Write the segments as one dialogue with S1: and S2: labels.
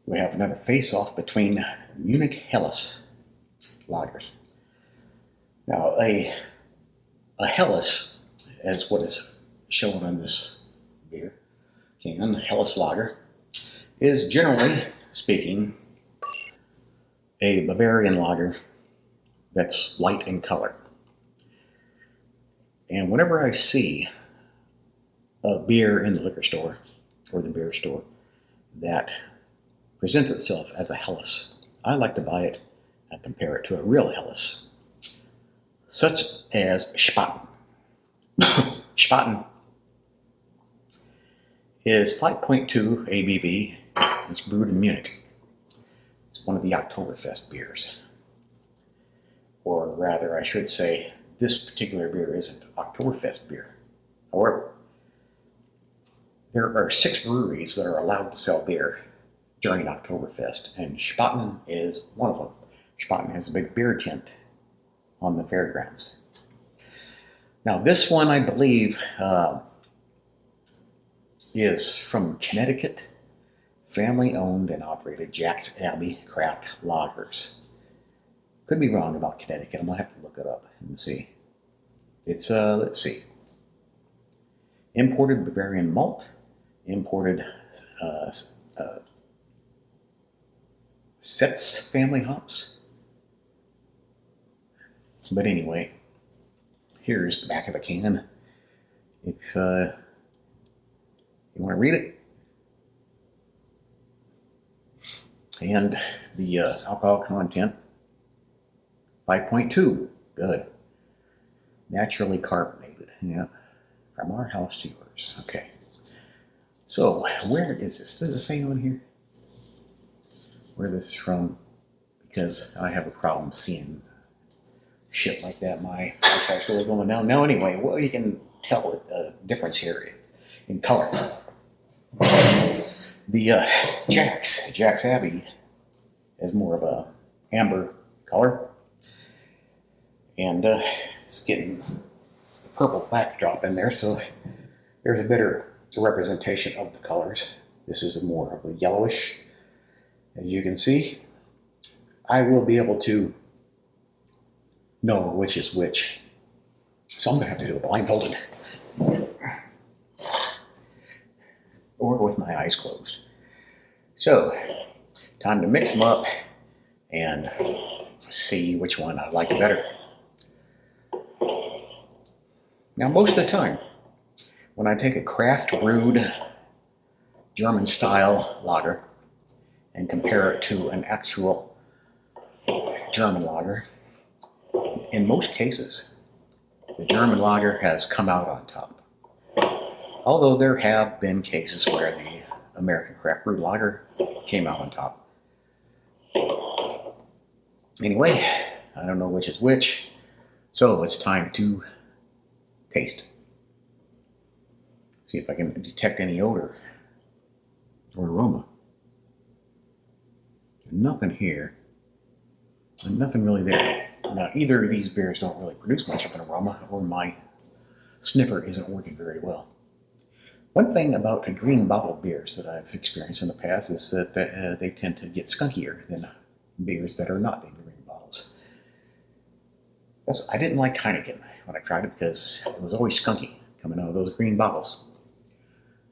S1: we have another face-off between Munich Helles lagers. Now, a Helles, as what is shown on this beer can, Helles lager, is generally speaking a Bavarian lager that's light in color. And whenever I see a beer in the liquor store or the beer store that presents itself as a Helles, I like to buy it and compare it to a real Helles, such as Spaten. Spaten is 5.2 ABV. It's brewed in Munich. It's one of the Oktoberfest beers. Or rather, I should say, this particular beer isn't Oktoberfest beer. However, there are 6 breweries that are allowed to sell beer during Oktoberfest, and Spaten is one of them. Spaten has a big beer tent on the fairgrounds. Now, this one, I believe, is from Connecticut, family-owned and operated Jack's Abbey Craft Lagers. Could be wrong about Connecticut. I'm going to have to look it up and see. It's, let's see. Imported Bavarian malt, imported Setz family hops. But anyway, here's the back of the can. If you want to read it. And the alcohol content, 5.2, good. Naturally carbonated, yeah. From our house to yours, okay. So, where is this? Does it say on here where this is from? Because I have a problem seeing shit like that. My eyesight's really going down. Now, anyway, well, you can tell a difference here in color. The Jack's Abbey is more of a amber color, and it's getting the purple backdrop in there, so there's a better representation of the colors. This is a more of a yellowish, as you can see. I will be able to know which is which, so I'm going to have to do it blindfolded or with my eyes closed. So, time to mix them up and see which one I like better. Now, most of the time, when I take a craft brewed German-style lager and compare it to an actual German lager, in most cases, the German lager has come out on top. Although there have been cases where the American craft brewed lager came out on top. Anyway, I don't know which is which, so it's time to taste. See if I can detect any odor or aroma. Nothing here, and nothing really there. Now, either of these beers don't really produce much of an aroma, or my sniffer isn't working very well. One thing about the green bottle beers that I've experienced in the past is that they tend to get skunkier than beers that are not in green bottles. I didn't like Heineken when I tried it because it was always skunky coming out of those green bottles.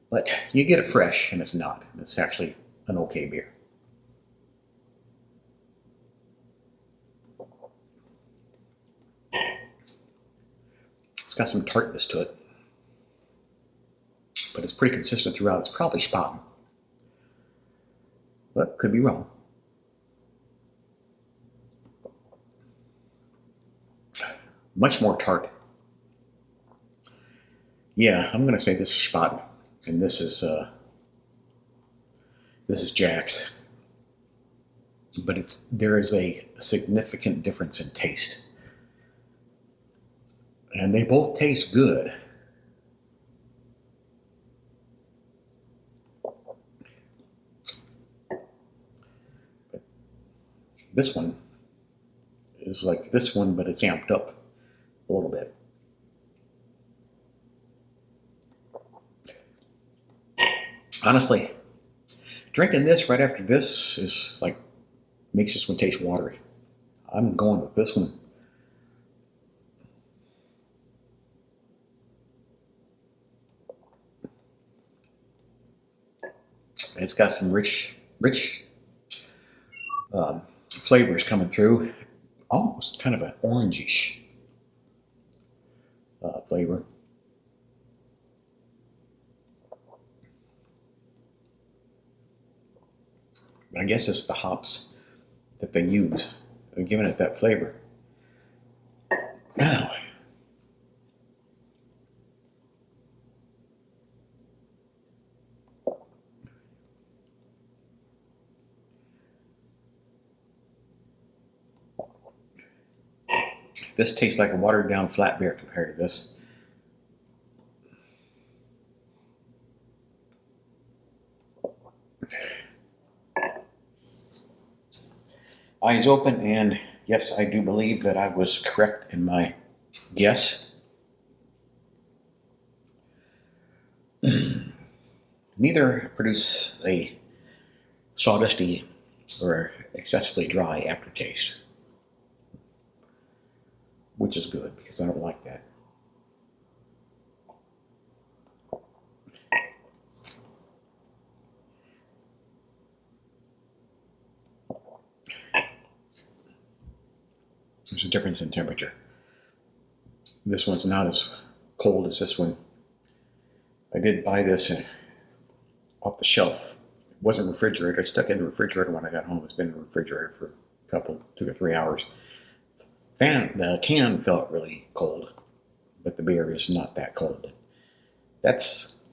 S1: But you get it fresh, and it's not. It's actually an okay beer. It's got some tartness to it, but it's pretty consistent throughout. It's probably Spaten, but could be wrong. Much more tart. Yeah, I'm going to say this is Spaten, and this is Jack's. But there is a significant difference in taste. And they both taste good. But this one is like this one, but it's amped up a little bit. Honestly, Drinking this right after this is like, makes this one taste watery. I'm going with this one. It's got some rich flavors coming through. Almost kind of an orangish flavor. I guess it's the hops that they use. They're giving it that flavor. Now, this tastes like a watered down flat beer compared to this. Eyes open, and yes, I do believe that I was correct in my guess. Neither produce a sawdusty or excessively dry aftertaste, which is good because I don't like that. There's a difference in temperature. This one's not as cold as this one. I did buy this off the shelf. It wasn't refrigerated. I stuck it in the refrigerator when I got home. It's been in the refrigerator for a couple, 2 or 3 hours. The can felt really cold, but the beer is not that cold. That's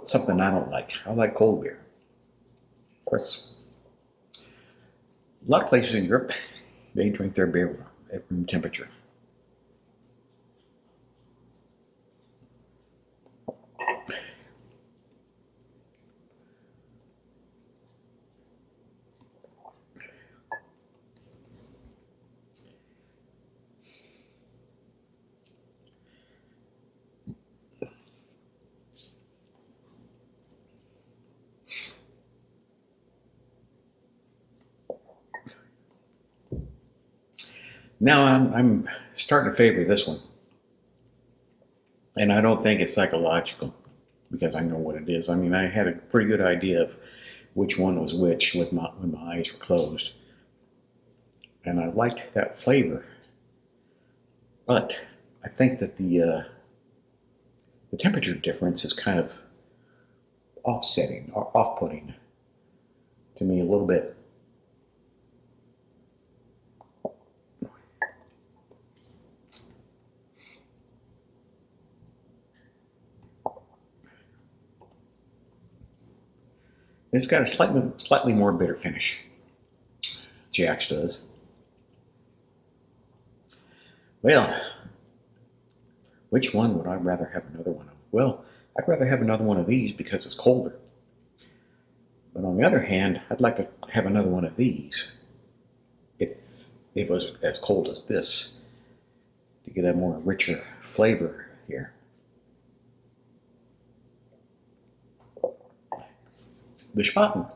S1: something I don't like. I like cold beer. Of course, a lot of places in Europe, they drink their beer at room temperature. Now I'm starting to favor this one. And I don't think it's psychological because I know what it is. I mean, I had a pretty good idea of which one was which when my eyes were closed. And I liked that flavor. But I think that the temperature difference is kind of offsetting or off-putting to me a little bit. It's got a slightly more bitter finish. Jack's does. Well, which one would I rather have another one of? Well, I'd rather have another one of these because it's colder. But on the other hand, I'd like to have another one of these if it was as cold as this to get a more richer flavor here. The Spaten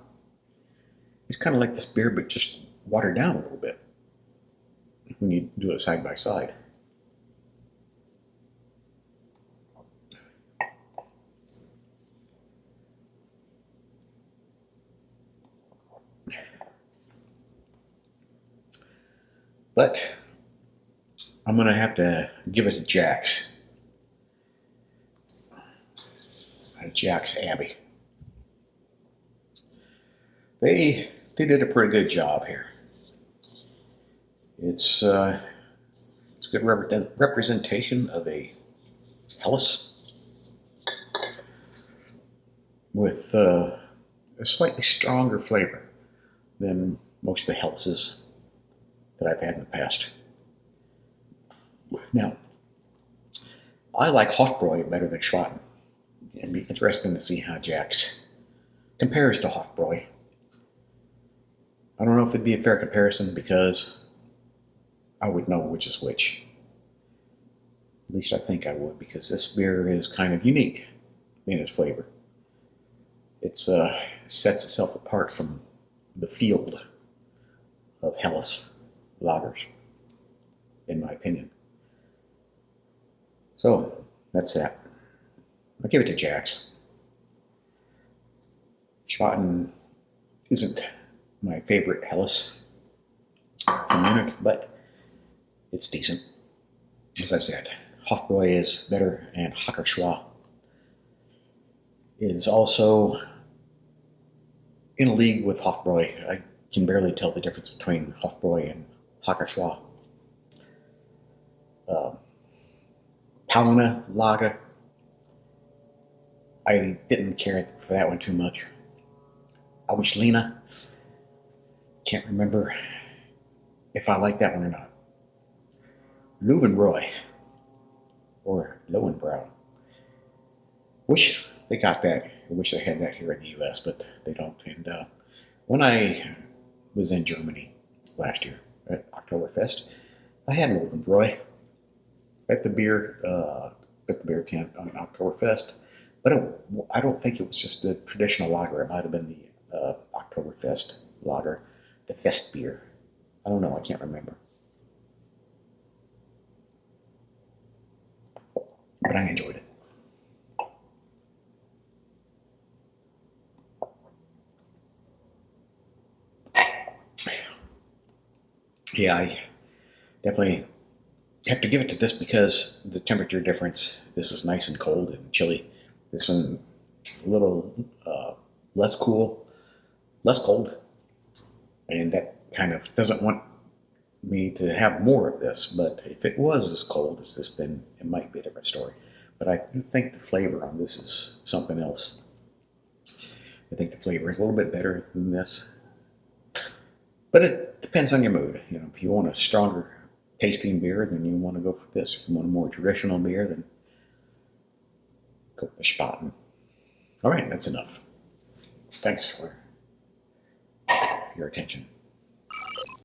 S1: is kind of like this beer, but just watered down a little bit when you do it side by side. But I'm going to have to give it to Jack's. Jack's Abbey. They did a pretty good job here. It's a good representation of a Helles with a slightly stronger flavor than most of the Helleses that I've had in the past. Now, I like Hofbräu better than Spaten. It'd be interesting to see how Jack's compares to Hofbräu. I don't know if it'd be a fair comparison because I would know which is which. At least I think I would, because this beer is kind of unique in its flavor. It's sets itself apart from the field of Helles lagers, in my opinion. So that's that. I'll give it to Jack's. Spaten isn't my favorite Helles from Munich, but it's decent. As I said, Hofbräu is better, and Hackerschwa is also in a league with Hofbräu. I can barely tell the difference between Hofbräu and Hackerschwa. Paulina Lager, I didn't care for that one too much. Awischlina, can't remember if I like that one or not. Löwenbräu, or Lowenbräu. Wish they got that. I wish they had that here in the US, but they don't. And when I was in Germany last year at Oktoberfest, I had Löwenbräu at the beer tent on Oktoberfest. But I don't think it was just the traditional lager. It might have been the Oktoberfest lager, the Fest beer. I don't know. I can't remember. But I enjoyed it. Yeah, I definitely have to give it to this because the temperature difference. This is nice and cold and chilly. This one a little less cool, less cold, and that kind of doesn't want me to have more of this. But if it was as cold as this, then it might be a different story. But I do think the flavor on this is something else. I think the flavor is a little bit better than this. But it depends on your mood. You know, if you want a stronger tasting beer, then you want to go for this. If you want a more traditional beer, then go with the Spaten. All right, that's enough. Thanks for your attention.